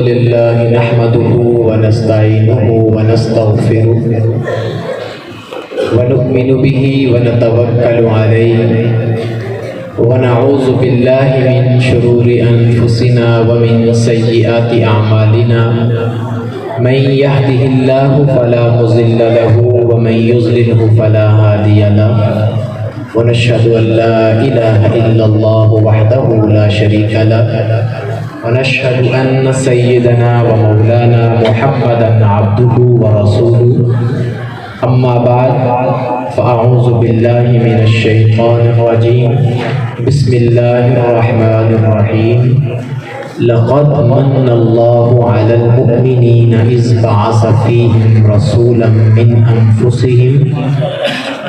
لله نحمده ونستعينه ونستغفره ونؤمن به ونتوكل عليه ونعوذ بالله من شرور أنفسنا ومن سيئات أعمالنا من يهده الله فلا مضل له ومن يضلله فلا هادي له ونشهد أن لا إله إلا الله وحده لا شريك له ونشهد أن سيدنا ومولانا محمدا عبده ورسوله أما بعد فأعوذ بالله من الشيطان الرجيم بسم الله الرحمن الرحيم لقد من الله على المؤمنين إذ بعث فيهم رسولا من أنفسهم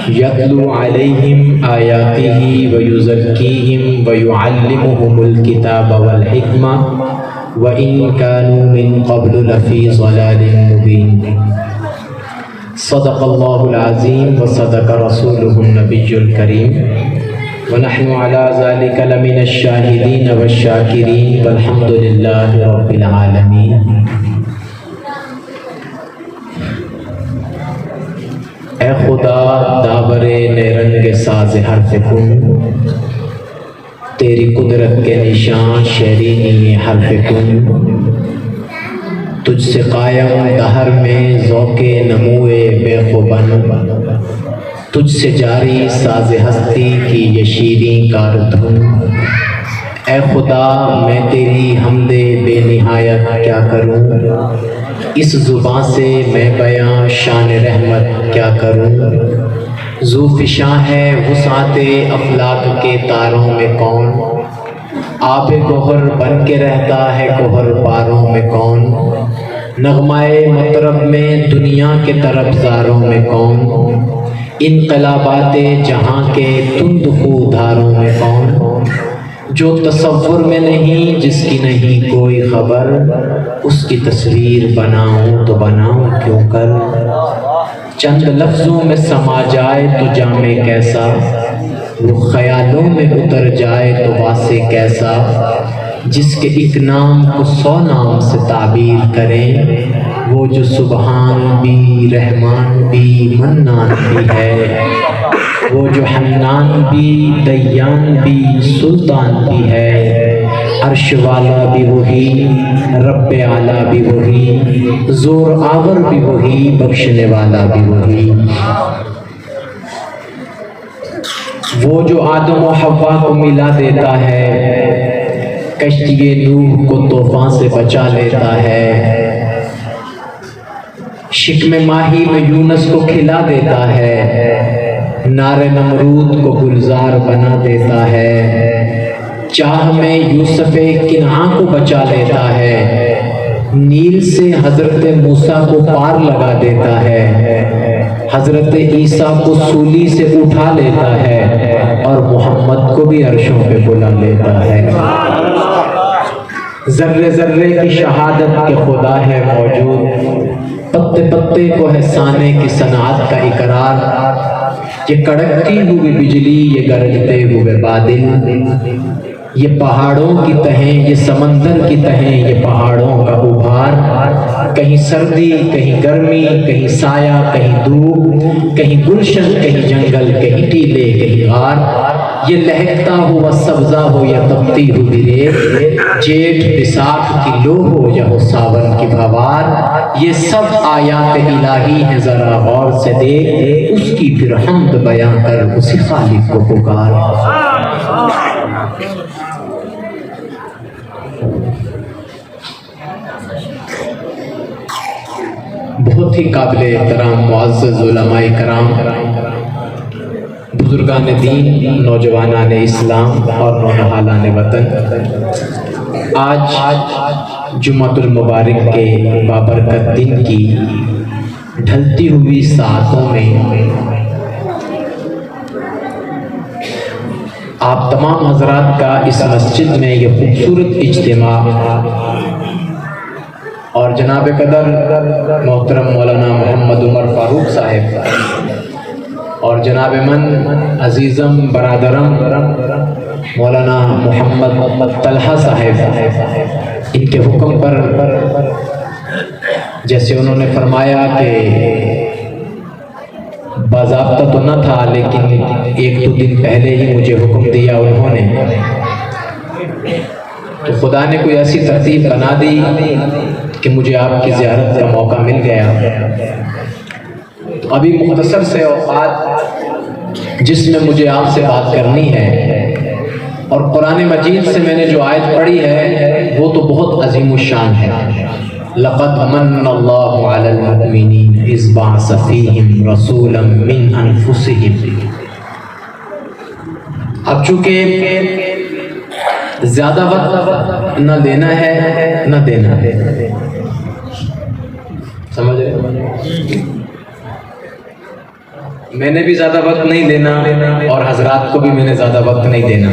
يتلو عليهم آياته ويزكيهم ويعلمهم الكتاب والحكمة وإن كانوا من قبل لفي ضلال مبين صدق الله العظيم وصدق رسوله النبي الكريم ونحن على ذلك لمن الشاهدين والشاكرين والحمد لله رب العالمين۔ اے خدا داور نیرنگ ساز حرف کن، تیری قدرت کے نشان شیرینی حرف کن، تجھ سے قائم دہر میں ذوق نموے بے خوبن، تجھ سے جاری ساز ہستی کی یہ شیریں کاردھن۔ اے خدا میں تیری حمد بے نہایت کیا کروں، اس زباں سے میں بیاں شان رحمت کیا کروں۔ ذو فشاں ہے وسعت افلاک کے تاروں میں کون، آب گوہر بن کے رہتا ہے گوہر پاروں میں کون، نغمائے مطرب میں دنیا کے طرفداروں میں کون، انقلابات جہاں کے تند خو دھاروں میں کون، جو تصور میں نہیں جس کی نہیں کوئی خبر، اس کی تصویر بناؤں تو بناؤں کیوں کر، چند لفظوں میں سما جائے تو جامع کیسا، وہ خیالوں میں اتر جائے تو واسع کیسا، جس کے ایک نام کو 100 نام سے تعبیر کریں، وہ جو سبحان بھی رحمان بھی منان بھی ہے، وہ جو حنان بھی دیان بھی سلطان بھی ہے، عرش والا بھی وہی رب اعلیٰ بھی وہی، زور آور بھی وہی بخشنے والا بھی وہی، وہ جو آدم و حوا کو ملا دیتا ہے، کشتی نوح کو طوفان سے بچا لیتا ہے، شکم ماہی میں یونس کو کھلا دیتا ہے، نار نمرود کو گلزار بنا دیتا ہے، چاہ میں یوسف کنعان کو بچا لیتا ہے، نیل سے حضرت موسیٰ کو پار لگا دیتا ہے، حضرت عیسیٰ کو سولی سے اٹھا لیتا ہے، اور محمد کو بھی عرشوں پہ بلا لیتا ہے۔ ذرے ذرے کی شہادت کے خدا ہے موجود، پتے پتے کو ہے سانے کی صنعت کا اقرار، یہ کڑکتی ہوئی بجلی یہ گرجتے ہوئے بادل، یہ پہاڑوں کی تہیں یہ سمندر کی تہیں یہ پہاڑوں کا ابھار، کہیں سردی کہیں گرمی کہیں سایہ کہیں دھوپ، کہیں گلشن کہیں جنگل کہیں ٹیلے کہیں غار، یہ لہکتا ہوا سبزہ ہو یا تپتی ہوئی ریت، جیٹھ بساکھ کی لو ہو یا ہو ساون کی بہار، یہ سب آیات الہی ہیں ذرا غور سے دیکھ، اس کی پھر حمد بیان کر اسی خالق کو پکار۔ بہت ہی قابل احترام معزز علماء کرام، بزرگان دین، نوجوانان اسلام اور نونہالان وطن، آج جمعۃ المبارک کے بابرکت دن کی ڈھلتی ہوئی ساعتوں میں آپ تمام حضرات کا اس مسجد میں یہ خوبصورت اجتماع اور جناب قدر محترم مولانا محمد عمر فاروق صاحب اور جناب من عزیزم برادرم مولانا محمد طلحہ صاحب، ان کے حکم پر جیسے انہوں نے فرمایا کہ باضابطہ تو نہ تھا لیکن ایک دو دن پہلے ہی مجھے حکم دیا انہوں نے، تو خدا نے کوئی ایسی ترتیب بنا دی کہ مجھے آپ کی زیارت کا موقع مل گیا۔ تو ابھی مختصر سے اوقات جس میں مجھے آپ سے بات کرنی ہے، اور قرآن مجید سے میں نے جو آیت پڑھی ہے وہ تو بہت عظیم الشان ہے، لقد من اللہ علی المؤمنین اذ بعث فیہم رسولا من انفسہم۔ اب چونکہ زیادہ وقت نہ لینا ہے نہ دینا ہے، سمجھ رہے؟ میں نے بھی زیادہ وقت نہیں دینا اور حضرات کو بھی میں نے زیادہ وقت نہیں دینا،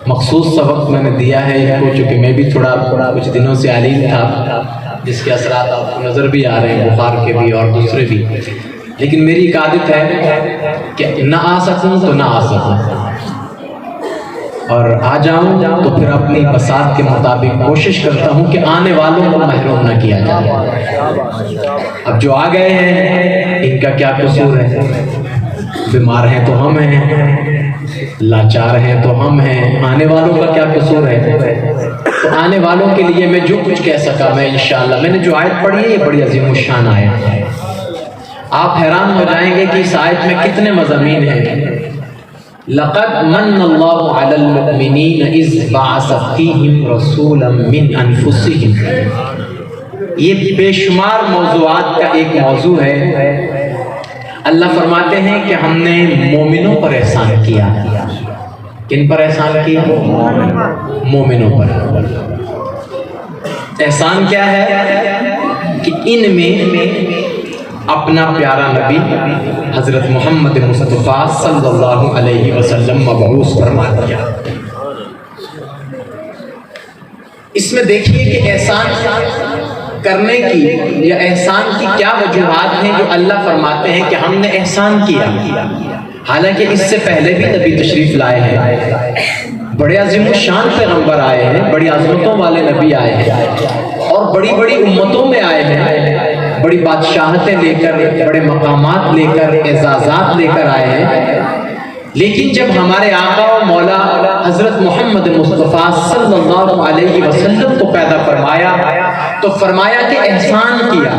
مخصوص سا وقت میں نے دیا ہے ان کو، چونکہ میں بھی تھوڑا کچھ دنوں سے علیم تھا جس کے اثرات آپ کو نظر بھی آ رہے ہیں، بخار کے بھی اور دوسرے بھی، لیکن میری ایک عادت ہے کہ نہ آ سکوں تو نہ آ سکوں، اور آ جاؤں تو پھر اپنی بساط کے مطابق کوشش کرتا ہوں کہ آنے والوں کو محروم نہ کیا جائے۔ اب جو آ گئے ہیں ان کا کیا قصور ہے؟ بیمار ہیں تو ہم ہیں، لاچار ہیں تو ہم ہیں، آنے والوں کا کیا قصور ہے؟ تو آنے والوں کے لیے میں جو کچھ کہہ سکا میں انشاءاللہ، میں نے جو آیت پڑھی ہے یہ بڑی عظیم الشان آیت ہے، آپ حیران ہو جائیں گے کہ اس آیت میں کتنے مضامین ہیں۔ لقد من اللہ علی المؤمنین اذ بعث فیہم رسولا من انفسہم، یہ بے شمار موضوعات کا ایک موضوع ہے۔ اللہ فرماتے ہیں کہ ہم نے مومنوں پر احسان کیا۔ کن پر احسان کیا؟ مومنوں پر۔ احسان کیا ہے؟ کہ ان میں اپنا پیارا نبی حضرت محمد مصطفیٰ صلی اللہ علیہ وسلم مبعوث فرما دیا۔ اس میں دیکھیے کہ احسان کرنے کی یا احسان کی کیا وجوہات ہیں جو اللہ فرماتے ہیں کہ ہم نے احسان کیا، حالانکہ اس سے پہلے بھی نبی تشریف لائے ہیں، بڑے عظیم الشان پیغمبر آئے ہیں، بڑی عظمتوں والے نبی آئے ہیں، اور بڑی بڑی امتوں میں آئے ہیں، بڑی بادشاہتیں لے کر، بڑے مقامات لے کر، اعزازات لے کر آئے ہیں، لیکن جب ہمارے آقا و مولا حضرت محمد مصطفیٰ صلی اللہ علیہ وسلم کو پیدا فرمایا تو فرمایا کہ احسان کیا۔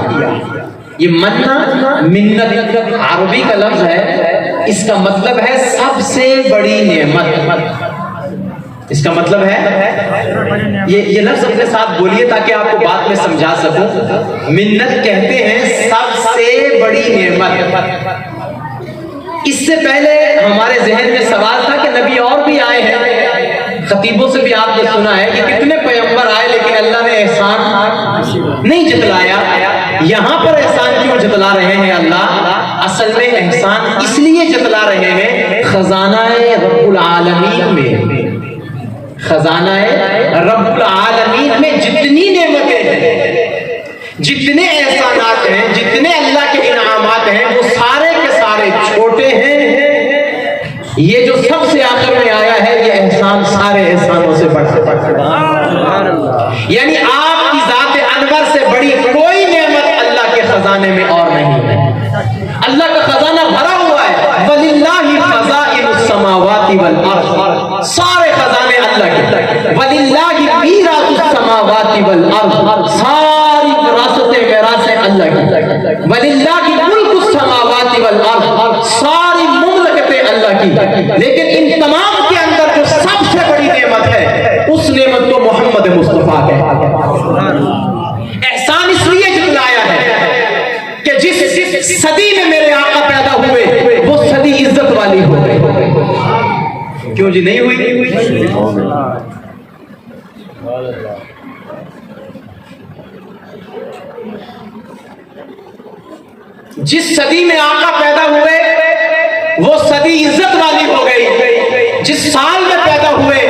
یہ مننا منت عربی کا لفظ ہے، اس کا مطلب ہے سب سے بڑی نعمت، اس کا مطلب ہے یہ لفظ اپنے ساتھ بولیے تاکہ آپ کو بات میں سمجھا سکوں۔ منت کہتے ہیں سب سے بڑی نعمت۔ اس سے پہلے ہمارے ذہن میں سوال تھا کہ نبی اور بھی آئے ہیں، خطیبوں سے بھی آپ نے سنا ہے کہ کتنے پیغمبر آئے لیکن اللہ نے احسان نہیں جتلایا۔ یہاں پر احسان کیوں جتلا رہے ہیں اللہ؟ اصل میں احسان اس لیے جتلا رہے ہیں خزانہ رب العالمین میں، خزانہ رب العالمین میں جتنی نعمتیں ہیں، جتنے احسانات ہیں، جتنے اللہ کے انعامات ہیں، وہ سارے کے سارے چھوٹے ہیں۔ یہ جو سب سے آخر میں آیا ہے یہ احسان سارے احسانوں سے بڑھ کر، یعنی آپ کی ذات انور سے بڑی کوئی نعمت اللہ کے خزانے میں اور نہیں ہے۔ اللہ کا خزانہ بھرا ہوا ہے، وَلِلَّهِ خَزَائِنُ السَّمَاوَاتِ وَالْأَرْضِ، سارے خزانے اللہ کے، وَلِلَّهِ مِيرَاثُ السَّمَاوَاتِ وَالْأَرْضِ، ساری وراثتیں میراثیں اللہ کی، وَلِلَّهِ مُلْكُ السَّمَاوَاتِ وَالْأَرْضِ، ساری مملکتیں اللہ کی، لیکن ان تمام کے اندر جو سب سے بڑی نعمت ہے اس نعمت کو محمد مصطفیٰ ہے۔ احسان اس لیے جتلایا ہے کہ جس صدی میں میرے آقا پیدا ہوئے وہ صدی عزت والی ہو گئی۔ کیوں جی نہیں ہوئی؟ جس صدی میں آقا پیدا ہوئے وہ صدی عزت والی ہو گئی، جس سال میں پیدا ہوئے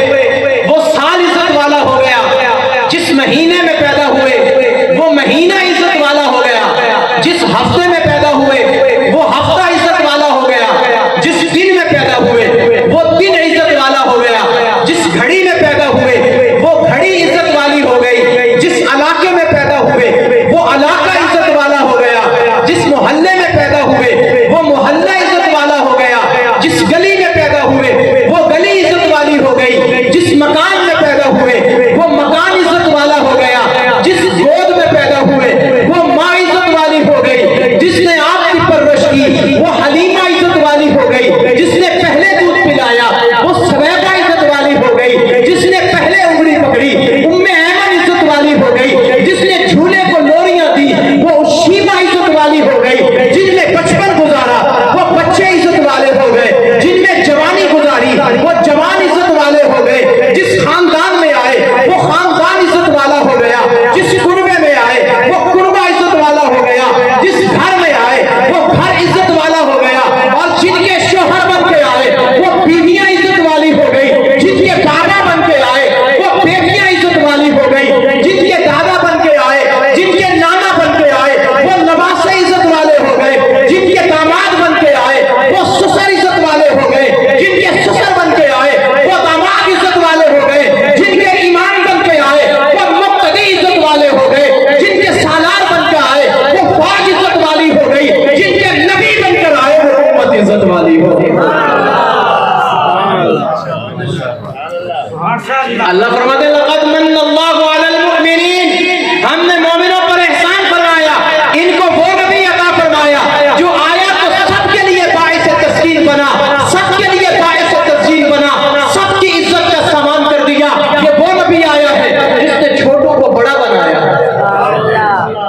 وہ سال عزت والا ہو گیا، جس مہینے میں پیدا ہوئے وہ مہینہ عزت والا ہو گیا، جس ہفتے میں پیدا ہوئے وہ ہفتہ عزت والا ہو گیا، جس دن میں پیدا ہوئے وہ دن عزت والا ہو گیا،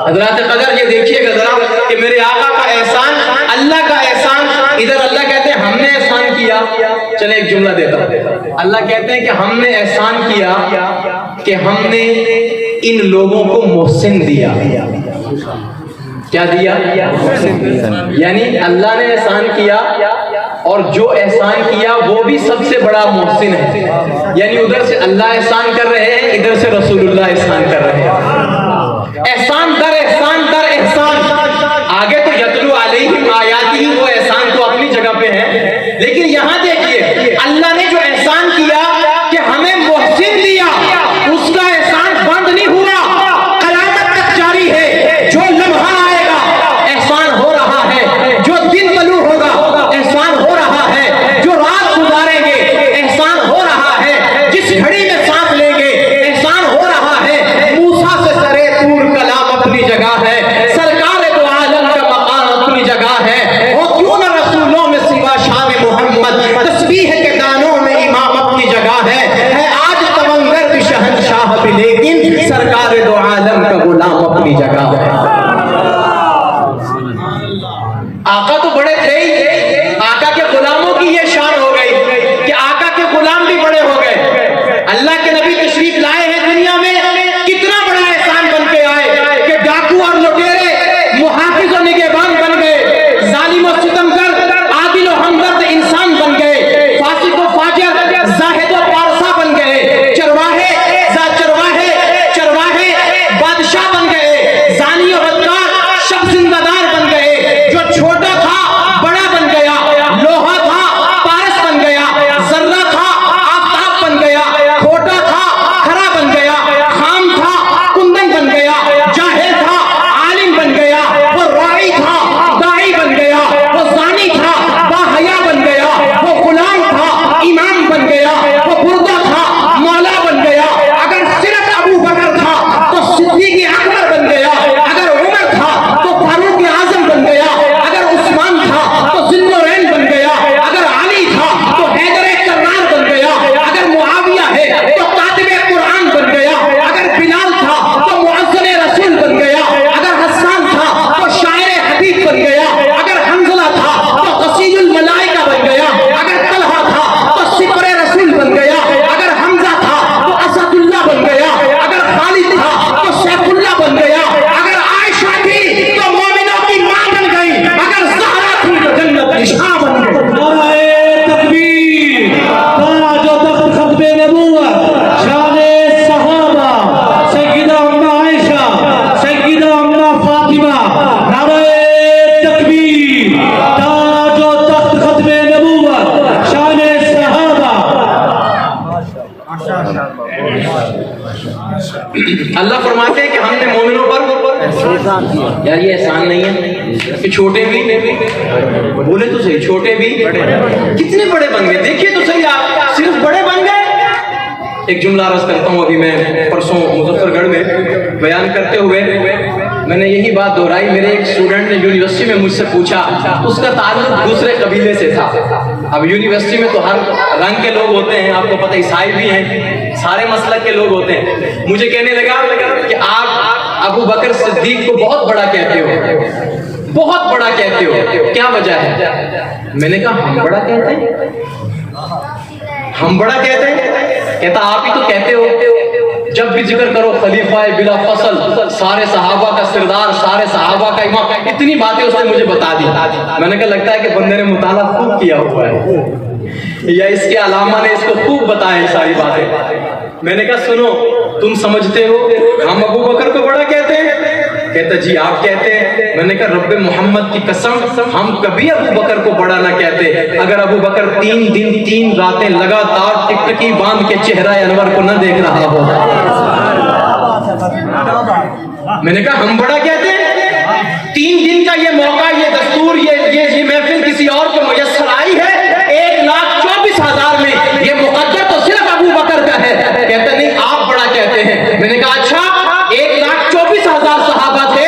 حضرات قدر یہ دیکھیے گا ذرا کہ میرے آقا کا احسان، اللہ کا احسان، ادھر اللہ کہتے ہیں ہم نے احسان کیا. چلے ایک جملہ دیتا ہوں. اللہ کہتے ہیں کہ ہم نے احسان کیا کہ ہم نے ان لوگوں کو محسن دیا. کیا دیا؟ یعنی اللہ نے احسان کیا اور جو احسان کیا وہ بھی سب سے بڑا محسن ہے. یعنی ادھر سے اللہ احسان کر رہے ہیں، ادھر سے رسول اللہ احسان کر رہے ہیں. احسان در احسان در احسان. آگے تو یتلو علیہم آیاتہ، وہ احسان تو اپنی جگہ پہ ہے، لیکن یہاں دیکھیے اللہ نے جو احسان کیا کہ ہمیں محسن دیا، اس کا احسان بند نہیں ہوا، قیامت تک جاری ہے. جو لمحہ آئے گا احسان ہو رہا ہے، جو دن طلوع ہوگا احسان ہو رہا ہے، جو رات گزاریں گے احسان ہو رہا ہے، جس گھڑی میں سانس لیں گے احسان ہو رہا ہے. موسیٰ سے سرے طور کلام اپنی جگہ ہے، سرکار دو عالم کا مقام اپنی جگہ ہے. وہ کیوں نہ رسولوں میں سوا شان محمد، تسبیح کے دانوں میں امام اپنی جگہ ہے آج تونگر بھی شہنشاہ بھی، لیکن سرکار دو عالم کا غلام اپنی جگہ ہے. آقا تو بڑے تھے ہی، آقا کے غلاموں کی یہ شان ہو گئی کہ آقا کے غلام بھی بڑے ہو گئے. اللہ کے نبی تشریف لائے ہیں دنیا میں، کتنا بڑا احسان بن کے آئے کہ ڈاکو اور لٹیرے محافظ و نگہبان بن گئے، ظالم و ستمگر عادل و ہمدرد انسان بن گئے، فاسق و فاجر زاہد و پارسا بن گئے، چرواہے بادشاہ بن گئے، زانی و بدکار شب زندہ دار بن گئے. جو چھوٹا تھا بڑا بن گیا، لوہا تھا پارس بن گیا، ذرہ تھا آفتاب بن گیا، کھوٹا تھا کھرا بن گیا، خام تھا کندن بن گیا، جاہل تھا عالم بن گیا، وہ راعی تھا داعی بن گیا، وہ زانی تھا باحیا بن گیا، وہ غلام تھا امام بن گیا، وہ بردہ تھا مولا بن گیا. اگر صرف ابو بکر تھا تو صدیق اکبر بن گیا، اگر عمر تھا تو فاروق اعظم بن گیا، اگر عثمان تھا تو ذی النورین بن گیا، اگر علی تھا تو حیدر کرار بن گیا، اگر معاویہ ہے تو کاتب قرآن بن گیا، اگر بلال تھا تو مؤذن رسول بن گیا، اگر حسان تھا تو شاعر حبیب بن گیا، اگر حنظلہ تھا تو غسیل الملائکہ بن گیا، اگر طلحہ تھا تو سپر رسول بن گیا، اگر حمزہ تھا تو اسد اللہ بن گیا، اگر خالد تھا تو سیف اللہ بن گیا، اگر عائشہ تھی تو مومنوں کی ماں بن گئی، اگر زہرا تھی تو جنت کی شاہ بن گئی. نعرہ تکبیر، تاج و تخت ختم نبوت، شان صحابہ، سیدہ امنا عائشہ، سیدہ امنا فاطمہ. نعرہ تکبیر، تاج و تخت ختم نبوت، شان صحابہ. اللہ فرماتے ہیں کہ ہم نے مومنوں پر یار یہ احسان نہیں ہے کہ چھوٹے بھی بولے تو صحیح، چھوٹے بھی کتنے بڑے بن گئے. دیکھیے تو صحیح، آپ صرف بڑے بن گئے. ایک جملہ عرض کرتا ہوں. ابھی میں پرسوں مظفر گڑھ میں بیان کرتے ہوئے میں نے یہی بات دہرائی. میرے ایک اسٹوڈنٹ نے یونیورسٹی میں مجھ سے پوچھا، اس کا تعلق دوسرے قبیلے سے تھا. اب یونیورسٹی میں تو ہر رنگ کے لوگ ہوتے ہیں، آپ کو پتہ عیسائی بھی ہیں، سارے مسلک کے لوگ ہوتے ہیں. مجھے کہنے لگا کہ آپ ابو بکر صدیق کو بہت بڑا کہتے ہو، بہت بڑا کہتے ہو، کیا وجہ ہے؟ میں نے کہا ہم بڑا کہتے ہیں، ہم بڑا کہتے ہیں؟ کہتا آپ ہی تو کہتے ہو. جب بھی ذکر کرو خلیفہ بلا فصل، سارے صحابہ کا سردار، سارے صحابہ کا امام، اتنی باتیں اس نے مجھے بتا دی. میں نے کہا لگتا ہے کہ بندے نے مطالعہ خوب کیا ہوا ہے، یا اس کے علامہ نے اس کو خوب بتایا ساری باتیں. میں نے کہا سنو، تم سمجھتے ہو ہم ابو بکر کو بڑا کہتے ہیں؟ کہتا جی آپ کہتے ہیں. میں نے کہا رب محمد کی قسم ہم کبھی ابو بکر کو بڑا نہ کہتے اگر ابو بکر 3 دن 3 راتیں لگاتار ٹکٹکی باندھ کے چہرہ انور کو نہ دیکھ رہا ہو. میں نے کہا ہم بڑا کہتے ہیں. 3 دن کا یہ موقع، یہ دستور، یہ محفل کسی اور کو میسر آئی ہے؟ 1,24,000 میں یہ مقدر تو صرف ابو بکر کا ہے. کہتا نہیں آپ بڑا کہتے ہیں. میں نے کہا اچھا 1,24,000 صحابہ تھے،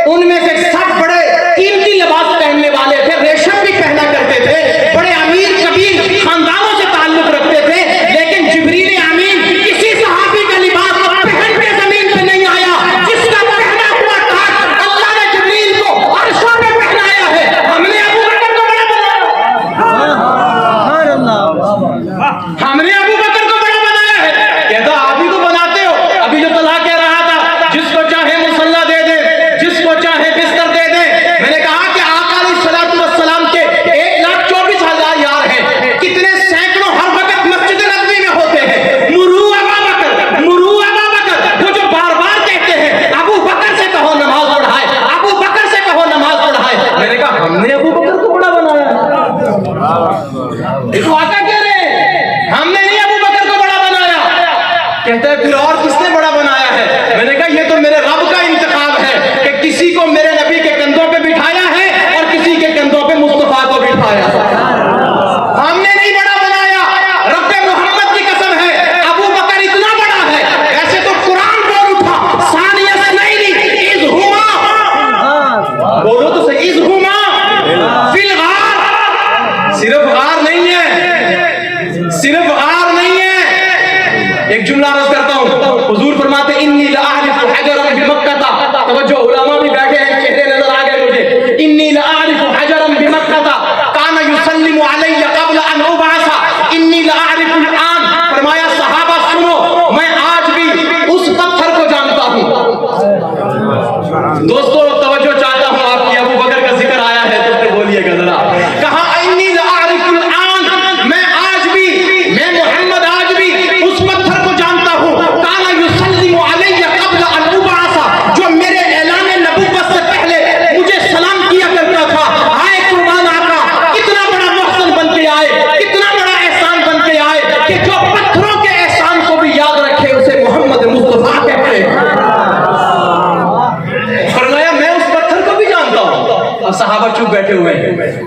ان میں سے سب بڑے قیمتی لباس پہننے والے تھے، ریشم بھی پہنا کرتے تھے، بڑے امیر کبیر خاندانوں سے تعلق رکھتے تھے، لیکن جبریل امین کسی صحابی کا لباس پہن کے زمین پہ نہیں آیا جس کا پہنا ہوا تاج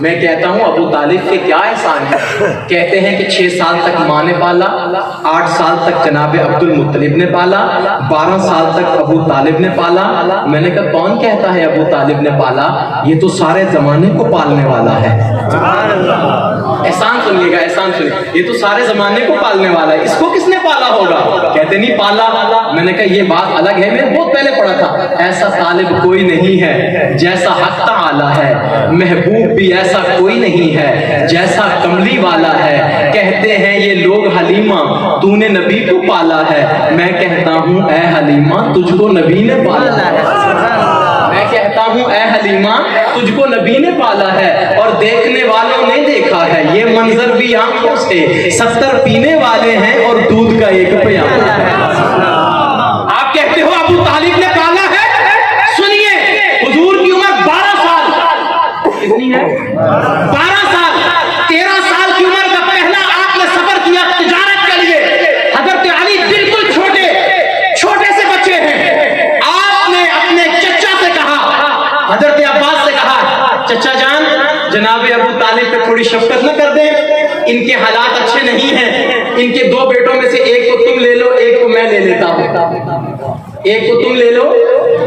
میں کہتا ہوں ابو طالب کے کیا احسان ہے. کہتے ہیں کہ 6 سال تک ماں نے پالا, 8 سال تک جناب عبد المطلب نے پالا, 12 سال تک ابو طالب نے پالا. میں نے کہا کون کہتا ہے ابو طالب نے پالا؟ یہ تو سارے زمانے کو پالنے والا ہے. احسان سنیے گا, احسان سنیے, یہ تو سارے زمانے کو پالنے والا ہے, اس کو کس نے پالا ہوگا؟ کہتے نہیں پالا. میں نے کہا یہ بات الگ ہے, میں نے بہت پہلے پڑھا تھا. ایسا طالب کوئی نہیں ہے جیسا حق تعالی ہے, محبوب بھی ایسا کوئی نہیں ہے جیسا کملی والا ہے. کہتے ہیں یہ لوگ حلیمہ تو نے نبی کو پالا ہے, میں کہتا ہوں اے حلیمہ تجھ کو نبی نے پالا ہے. میں کہتا ہوں اے حلیمہ تجھ کو نبی نے پالا ہے, اور دیکھنے والوں نے دیکھا ہے یہ منظر بھی آنکھوں سے. 70 پینے والے ہیں اور دودھ کا ایک پیالہ ہے. آپ کہتے ہو ابو طالب نے پالا ہے. سنیے, حضور کی عمر 12 سال. کتنی ہے؟ 12 سال. 13 سال کی عمر کا پہلا آپ نے سفر کیا تجارت کے لیے. حضرت علی بالکل چھوٹے سے بچے ہیں. آپ نے اپنے چچا سے کہا, حضرت عباس سے کہا, چچا جان جناب ابو طالب پہ تھوڑی شفقت نہ کر دیں, ان کے حالات اچھے نہیں ہیں. ان کے 2 بیٹوں میں سے ایک کو تم لے لو, ایک کو میں لے لیتا ہوں. ایک کو تم لے لو,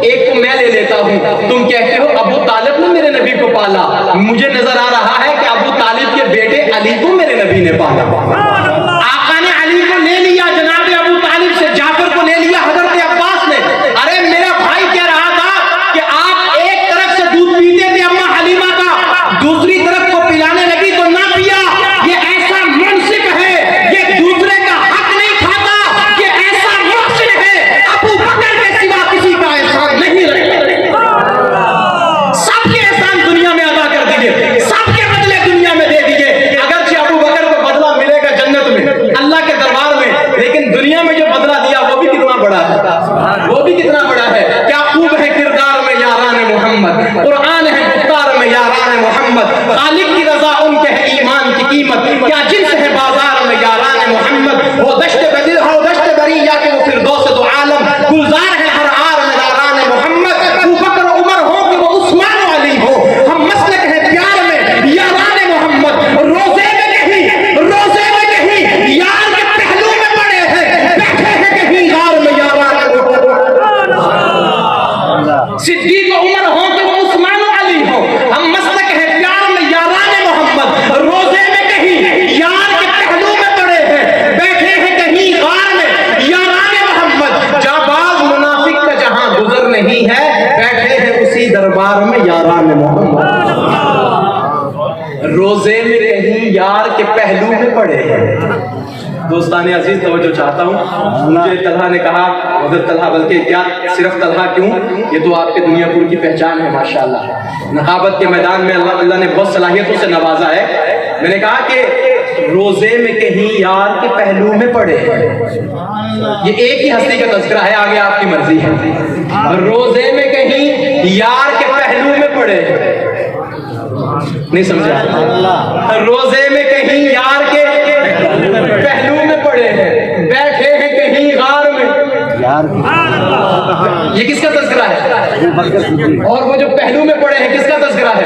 ایک کو میں لے لیتا ہوں. تم کہتے ہو ابو طالب نے میرے نبی کو پالا, مجھے نظر آ رہا ہے کہ ابو طالب کے بیٹے علی کو میرے نبی نے پالا. آقا نے علی کو لے لیا, جناب ابو طالب سے جعفر کو لے لیا. حضرت عباس نے, ارے میرا بھائی کہہ رہا تھا کہ آپ ایک طرف سے دودھ پیتے تھے اما حلیمہ کا, دوسری طرف کو پلانے لگی تو نہ پیا. یہ ایسا منصف ہے, یہ دوسرے کا حق نہیں کھاتا, یہ ایسا محسن ہے, ابو بکر کے سوا کسی کا احسان نہیں رہتا. سب کے احسان دنیا میں ادا کر دیجئے, سب کے بدلے دنیا میں دے دیجئے. اگرچہ ابو بکر کو بدلہ ملے گا جنت میں, اللہ کے دربار میں, لیکن دنیا میں جو بدلہ دیا وہ بھی کتنا بڑا ہے, وہ بھی کتنا بڑا ہے. کیا خوب ہے کردار میں یاران محمد, قرآن ہے گفتار میں یاران محمد, خالق کی رضا ان کے ہے ایمان کی قیمت. کیا جنس ہے بازار میں یاران محمد, وہ دشت بدر ہو دشت بریہ کے وہ فردوس دو عالم, گلزار ہے ہر آر میں یاران محمد. ابو بکر و عمر ہو کہ وہ عثمان و علی ہو, ہم مسلک ہے پیار میں یاران محمد. روزے میں کہیں یار کے پہلو میں پڑے ہیں, بیٹھے ہیں کہیں غار میں یاران محمد. صدیق و عمر ہو کہ وہ عثمان و علی ہو, ہم مسلک ہے پیار میں یاران محمد. روزے میں کہیں یار کے پہلو میں پڑے ہیں, بیٹھے ہیں کہیں غار میں یاران محمد. جانباز منافق کا جہاں گزر نہیں ہے, بیٹھے ہیں اسی دربار میں یاران محمد. روزے میں کہیں یار کے پہلو میں پڑے ہیں. دوستان عزیز توجہ چاہتا ہوں, مجھے طلحہ نے کہا, حضرت طلحہ, بلکہ کیا صرف طلحہ کیوں, یہ تو آپ کے دنیا پور کی پہچان ہے ماشاءاللہ. نقابت کے میدان میں اللہ نے بہت صلاحیتوں سے نوازا ہے. میں نے کہا کہ روزے میں کہیں یار کے پہلو میں پڑے ہیں, یہ ایک ہی ہستی کا تذکرہ ہے, آگے آپ کی مرضی ہے. روزے میں کہیں یار کے پہلو میں پڑے ہیں, نہیں سمجھا, روزے میں کہیں یار کے پہلو میں پڑے ہیں, بیٹھے ہیں کہیں غار میں. یہ کس کا تذکرہ ہے؟ اور وہ جو پہلو میں پڑے ہیں کس کا تذکرہ ہے؟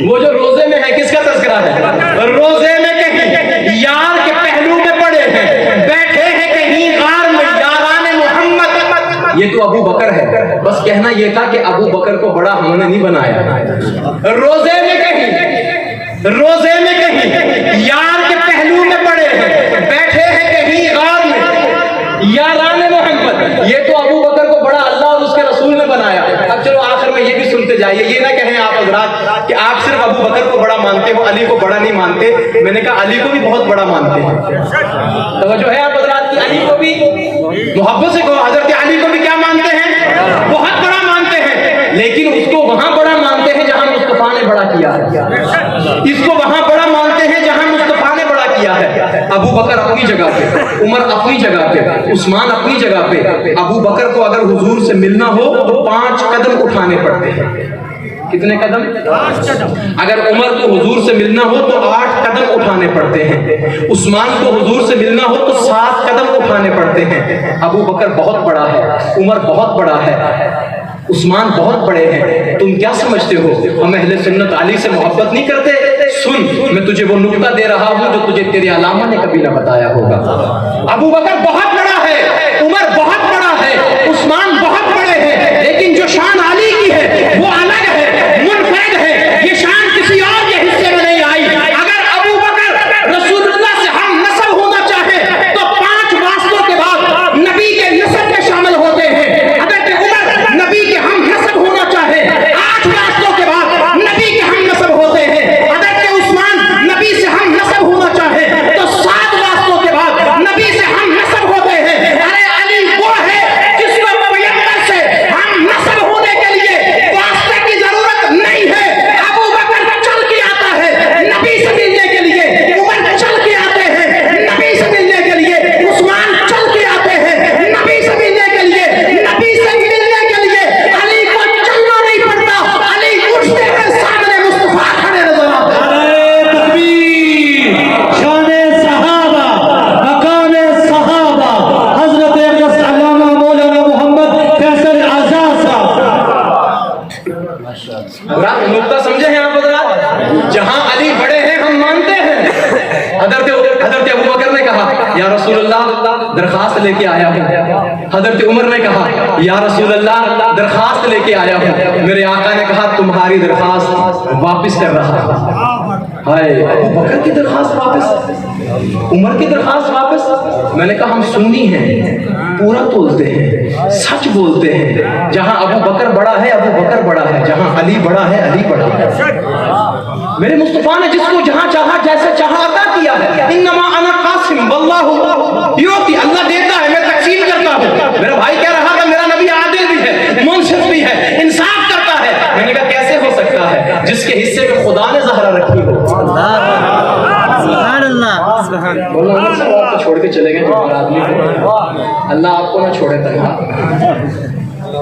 وہ جو روزے میں ہے کس کا تذکرہ ہے؟ روزے میں کہیں یار کے پہلو میں پڑے ہیں, بیٹھے ہیں کہیں غار میں یاران محمد. یہ تو ابو بکر ہے, بس کہنا یہ تھا کہ ابو بکر کو بڑا ہم نے نہیں بنایا. روزے میں کہیں یار کے پہلو میں پڑے ہیں, بیٹھے ہیں کہیں غار میں یاران محمد. یہ تو ابو بکر کو بڑا اللہ اور اس کے رسول نے بنایا. اب چلو آخر میں یہ بھی سنتے جائیے, یہ نہ کہیں آپ حضرات کہ آپ صرف ابو بکر کو بڑا مانتے ہو, علی کو بڑا نہیں مانتے. میں نے کہا علی کو بھی بہت بڑا مانتے ہیں. توجہ ہے آپ حضرات کی, علی کو بھی محبت سے کہو, حضرت علی کو بھی کیا مانتے ہیں؟ بہت بڑا مانتے ہیں, لیکن اس کو وہاں بڑا مانتے ہیں جہاں مصطفیٰ نے بڑا کیا ہے. اس کو وہاں بڑا مانتے ہیں جہاں مصطفیٰ نے بڑا کیا ہے. ابو بکر اپنی جگہ پہ, عمر اپنی جگہ پہ, عثمان اپنی جگہ پہ. ابو بکر کو اگر حضور سے ملنا ہو تو 5 قدم اٹھانے پڑتے ہیں. کتنے قدم؟ 5 قدم. اگر عمر کو حضور سے ملنا ہو تو 8 قدم اٹھانے پڑتے ہیں. عثمان کو حضور سے ملنا ہو تو 7 قدم اٹھانے پڑتے ہیں. ابو بکر بہت بڑا ہے, عمر بہت بڑا ہے. عثمان بہت بڑے ہیں، تم کیا سمجھتے ہو ہم اہل سنت علی سے محبت نہیں کرتے؟ سن، میں تجھے وہ نقطہ دے رہا ہوں جو تجھے تیرے علامہ نے کبھی نہ بتایا ہوگا۔ ابو بکر بہت بڑا ہے، عمر بہت بڑا ہے، عثمان بہت بڑے ہیں، لیکن جو شان علی کی ہے وہ الگ ہے، منفرد ہے، یہ شان کسی اور کے حصے میں نہیں آئی۔ اگر ابو بکر رسول اللہ سے ہم نسب ہونا چاہے تو 5 واسطوں کے بعد نبی کے نسب میں شامل ہوتے ہیں۔ حضرت عمر نبی کے ہم نسب ہونا چاہے 8 واسطوں کے بعد نبی کے ہم نسب ہوتے ہیں۔ حضرت عثمان نبی سے ہم نسب ہونا چاہے تو 7 واسطوں کے بعد نبی سے ہم نسب ہوتے ہیں۔ ارے علی وہ ہے جس کو پیغمبر سے ہم نسب ہونے کے لیے واسطے کی ضرورت نہیں ہے۔ ابو بکر چل کے آتا ہے نبی سے ملنے کے لیے، عمر چل کے آتے ہیں نبی سے ملنے کے لیے، عثمان چل کے آتے ہیں نبی سے ملنے کے لیے، نبی سے ملنے کے لیے علی کو چلنا نہیں پڑتا، علی اٹھتے ہیں سامنے مصطفیٰ کھڑے نظر آتے ہیں۔ نعرہ تکبیر، شان صحابہ، مقام صحابہ، حضرت اقدس علامہ مولانا محمد فیصل آزاد صاحب۔ نقطہ سمجھے ہیں آپ حضرات؟ جہاں علی بڑے ہیں ہم مانتے ہیں۔ حضرت ابو بکر نے کہا یا رسول اللہ درخواست لے کے آیا ہوں۔ حضرت عمر نے کہا یا رسول اللہ درخواست لے کے آیا ہوں۔ میرے آقا نے کہا تمہاری درخواست واپس کر رہا ہوں۔ ہائے، ابو بکر کی درخواست واپس، عمر کی درخواست واپس۔ میں نے کہا ہم سنی ہیں، پورا تولتے ہیں، سچ بولتے ہیں۔ جہاں ابو بکر بڑا ہے ابو بکر بڑا ہے، جہاں علی بڑا ہے علی بڑا ہے۔ میرے مصطفیٰ نے جس کو جہاں چاہا جیسے چاہا عطا کیا ہے۔ انما انا قاسم واللہ یعطی، اللہ دیتا ہے میں تقسیم کرتا ہوں۔ میرا بھائی کہہ رہا تھا میرا نبی عادل بھی ہے، منصف بھی ہے، انصاف کرتا ہے۔ میں نے کہا کیسے ہو سکتا ہے جس کے حصے میں خدا نے زہرہ رکھی ہو۔ سبحان اللہ، بولو ہم سب آپ کو چھوڑ کے چلے گئے جو آدمی کو، اللہ آپ کو نہ چھوڑے تنہا۔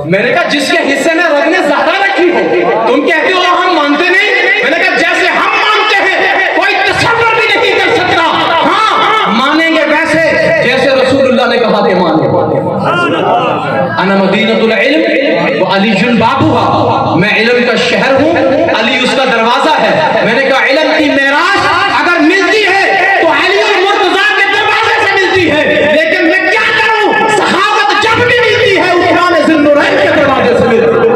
میں نے کہا جس کے حصے میں رب نے زہرہ رکھی ہو، تم کہتے ہو ہم مانتے نہیں۔ میں نے کہا جیسے ہم مانتے ہیں کوئی تصور بھی نہیں کر سکتا، ہاں مانیں گے ویسے جیسے رسول اللہ نے کہا کہ مانیں۔ انا مدینۃ العلم وعلی بابها، میں علم کا شہر ہوں، علی اس کا دروازہ ہے۔ میں نے کہا علم کی معراج اگر ملتی ہے تو علی اور مرتضیٰ کے دروازے سے ملتی ہے، لیکن میں کیا کروں صحابت جب بھی ملتی ہے عثمان ذی النورین کے دروازے سے ملتی ہے۔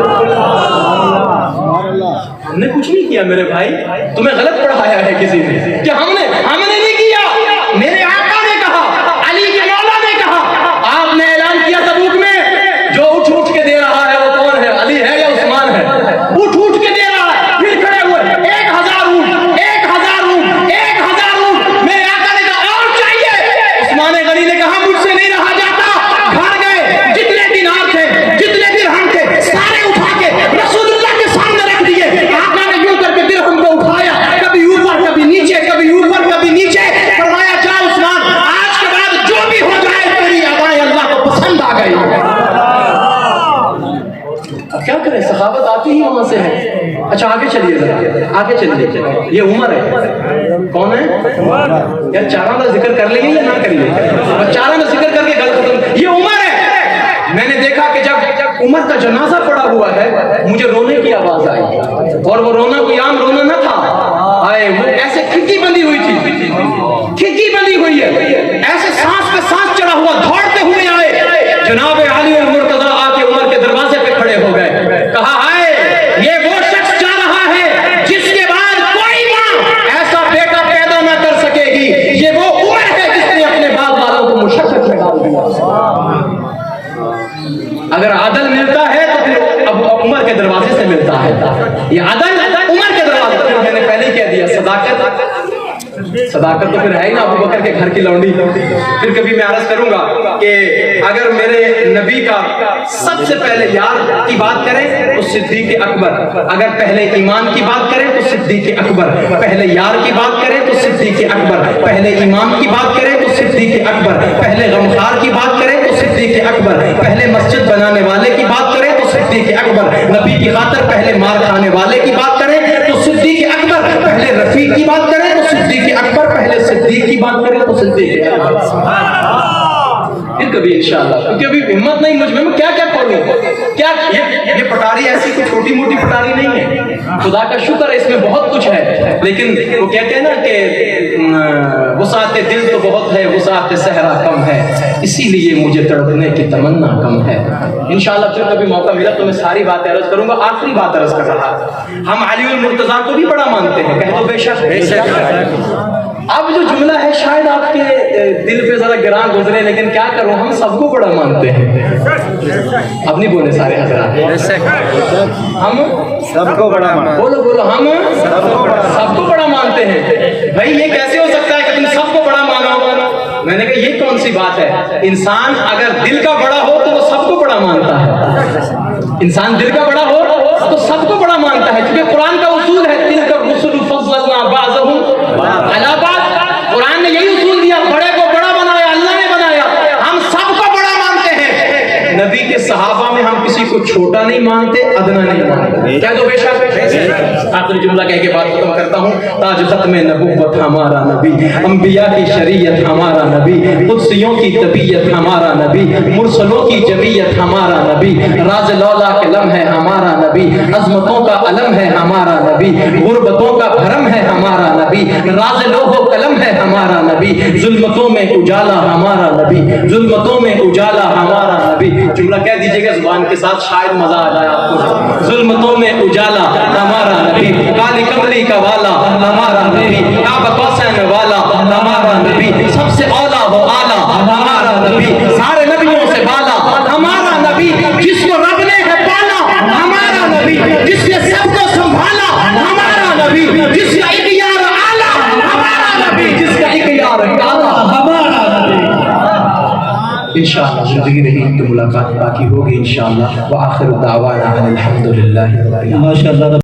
ہم نے کچھ نہیں کیا میرے بھائی، تمہیں غلط پڑھایا ہے کسی نے کہ ہم نے نہیں کیا۔ میرے آقا نے کہا، علی کے مولا نے کہا، آپ نے اعلان کیا تبوک میں جو اٹھ کے دے رہا ہے وہ کون ہے، علی ہے یا عثمان ہے؟ اٹھ کے دے رہا ہے، پھر کھڑے ہوئے 1000 اونٹ 1000 اونٹ 1000 اونٹ۔ میرے آقا نے کہا اور چاہیے؟ عثمان غنی نے کہا مجھ سے نہیں رہا جاتا۔ گھر گئے، جتنے دینار تھے جتنے درہم تھے سارے اٹھا کے رسول اللہ کے سامنے رکھ دیے۔ آقا نے یوں کر کے درہم کو اٹھایا، کبھی اوپر کبھی نیچے، کبھی اوپر کبھی نیچے، فرمایا جا عثمان آج کے بعد جو بھی ہو جائے تیری ادائیں اللہ کو پسند آ گئی۔ اب کیا کریں، سخاوت آتی ہی وہاں سے ہے۔ اچھا آگے چلیے ذرا، آگے چلیے۔ یہ عمر ہے، کون ہے یار؟ چاروں کا ذکر کر لیں گے یا نہ کریے؟ چاروں کا ذکر کر کے گل ختم۔ یہ عمر ہے۔ میں نے دیکھا کہ جب عمر کا جنازہ پڑا ہوا ہے مجھے رونے کی آواز آئی، اور وہ رونا کوئی عام رونا نہ تھا۔ آئے وہ ایسے کھڑکی بندی ہوئی تھی، کھڑکی بندی ہوئی ہے، ایسے سانس پہ سانس چڑھا ہوا دوڑتے ہوئے آئے۔ جناب علی اور مرتضیٰ آ کے عمر کے دروازے پہ کھڑے ہو گئے، کہا ہائے یہ وہ شخص جا رہا ہے جس کے بعد کوئی ماں ایسا بیٹا پیدا نہ کر سکے گی، یہ وہ عمر ہے جس نے اپنے باپ والوں کو مشقت میں ڈال دیا۔ اگر عدل ملتا ہے تو پھر اب عمر کے دروازے سے ملتا ہے، یہ عدل عمر کے دروازے سے۔ میں نے پہلے کہہ دیا صداقت تو پھر ہے ہی نا ابو بکر کے گھر کی لونڈی۔ پھر کبھی میں عرض کروں گا کہ اگر میرے نبی کا سب سے پہلے یار کی بات کریں تو صدیق اکبر، اگر پہلے ایمان کی بات کریں تو صدیق اکبر، پہلے یار کی بات کریں تو صدیق اکبر، پہلے امام کی بات کریں تو صدیق اکبر، پہلے غمخوار کی بات کریں تو صدیق اکبر، پہلے مسجد بنانے والے کی بات کریں تو صدیق اکبر، نبی کی خاطر پہلے مار کھانے والے کی بات کریں تو صدیق اکبر، پہلے رفیق کی بات کریں تو صدیق اکبر، پہلے صدیق کی بات کریں تو صدیق اکبر۔ پھر کبھی انشاءاللہ، کیونکہ ابھی ہمت نہیں مجھ میں کیا کیا کھولوں، کیا یہ پٹاری ایسی کوئی چھوٹی موٹی پٹاری نہیں ہے، خدا کا شکر ہے اس میں بہت کچھ ہے، لیکن وہ کہتے ہیں نا کہ وسعت دل تو بہت ہے، وسعت صحرا کم ہے، اسی لیے مجھے تڑپنے کی تمنا کم ہے۔ انشاءاللہ پھر کبھی موقع ملا تو میں ساری باتیں عرض کروں گا۔ آخری بات عرض کر رہا ہم علی المرتضیٰ کو بھی بڑا مانتے ہیں، کہہ دو بے شک۔ اب جو جملہ ہے شاید آپ کے دل پہ ذرا گراں گزرے، لیکن کیا کروں، ہم سب کو بڑا مانتے ہیں۔ اب نہیں بولے سارے حضرات، ہم سب کو بڑا بولو بولو، ہم سب کو بڑا مانتے ہیں۔ بھائی یہ کیسے ہو سکتا ہے کہ تم سب کو بڑا مانو؟ میں نے کہا یہ کون سی بات ہے؟ انسان اگر دل کا بڑا ہو تو وہ سب کو بڑا مانتا ہے۔ انسان دل کا بڑا ہو تو سب کو بڑا مانتا ہے، کیونکہ قرآن کا اصول ہے تلک الرسل فضلنا بعضهم علی بعض۔ قرآن نے یہی اصول دیا، بڑے کو بڑا بنایا، اللہ نے بنایا، ہم سب کو بڑا مانتے ہیں۔ نبی کے صحابہ میں ہم کسی کو چھوٹا نہیں مانتے، ادنا نہیں مانتے۔ کہہ دو بے شک۔ آخری جملہ کہہ کے بات ختم کرتا ہوں۔ تاج ختم نبوت ہمارا نبی، انبیاء کی شریعت ہمارا نبی، قدسیوں کی طبیعت ہمارا نبی، مرسلوں کی جمعیت ہمارا نبی، راز لولا کے لمحہ ہمارا نبی، عظمتوں کا علم ہے ہمارا نبی، غربتوں کا بھرم ہے ہمارا نبی، راز لوح و قلم ہے ہمارا نبی، ظلمتوں میں اجالا ہمارا نبی، ظلمتوں میں اجالا ہمارا نبی۔ جملہ کہہ دیجئے گا زبان کے ساتھ، شاید مزہ آ جائے آپ کو۔ ظلمتوں میں اجالا ہمارا نبی، کالی کملی کا والا ہمارا نبی، کعبہ قوسین والا ہمارا نبی، سب سے اولا و اعلیٰ ہمارا نبی، سارے نبیوں سے بالا ہمارا نبی، جس کو رب نے ہے پالا ہمارا نبی، جس نے سب کو سنبھالا ہمارا نبی، جس کا اختیار اعلیٰ ہمارا نبی، جس کا اختیار اعلیٰ ہمارا نبی۔ انشاءاللہ زندگی رہی تو ملاقات باقی ہوگی انشاءاللہ۔ وآخر دعوانا ان الحمدللہ رب العالمین۔ ماشاء اللہ۔